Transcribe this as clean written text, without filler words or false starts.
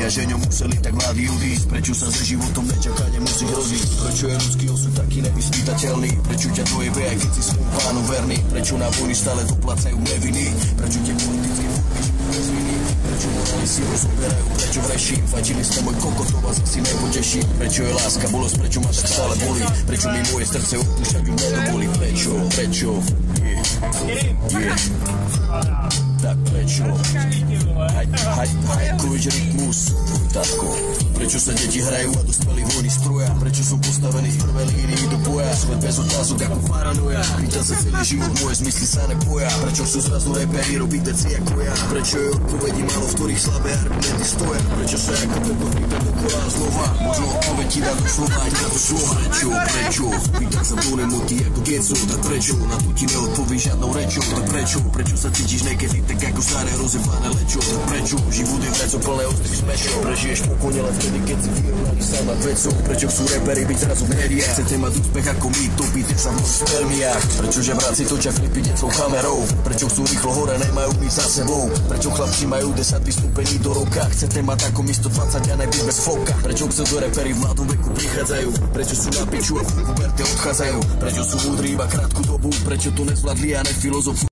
A že ňom museli tak mladí odísť. Prečo sa za životom nečaká, nemusí hroziť? Prečo je ľudský osud taký nevyspytateľný? Prečo ťa dojebe, aj keď si svojmu pánu verný? Prečo na vojny stále doplácajú neviny? Prečo tie politické zviny? Prečo morálne si rozoberajú? Prečo vreším? Fajčili ste môj kokot, to vás asi nepoteší. Prečo je láska, bolesť, prečo ma tak stále bolí? Prečo mi moje srdce odpúšťať ju nedoboli? Prečo? Tak prečo? Hajkovič rytmus, tatko. Prečo sa deti hrajú a dospelí vojny stroja? Prečo som postavený v prvej línii do boja? Svet bez otázok ako paranoja. Pýtam sa celý život, moje zmysly sa nepoja. Prečo chcú zrazu reperi robiť veci ako ja? Prečo je odpovedí málo, v ktorých slabé argumenty stoja? Prečo sa ako peklo pýtam dokola znova? Možno odpoveď ti dá do slova, ani na to slova. Prečo? Pýtam sa do nemoty ako geco. Tak prečo? Na to ti neodpoví žiadnou rečou. Tak prečo? Prečo sa cítiš nekedy tak ako staré rozebané lečo? Tak prečo? Život je vreco plné ostrých smešov. Prežiješ pokojne len vtedy, keď si vyrovnaný sám nad vecou. Prečo chcú reperi byť zrazu v médiách? Chcete mať úspech ako my, topíte sa v spermiách. Prečo žebráci točia klipy decou kamerou? Prečo chcú rýchlo hore, nemajú my za sebou? Prečo chlapci majú 10 vystúpení do roka? Chcete mať ako místo 20 a nebyť bez foka? Prečo pseudo reperi v mladom veku prichádzajú? Prečo sú na piču a v puberte odchádzajú? Prečo sú múdri iba krátku dobu? Prečo to nezvládli a nefilozofujú?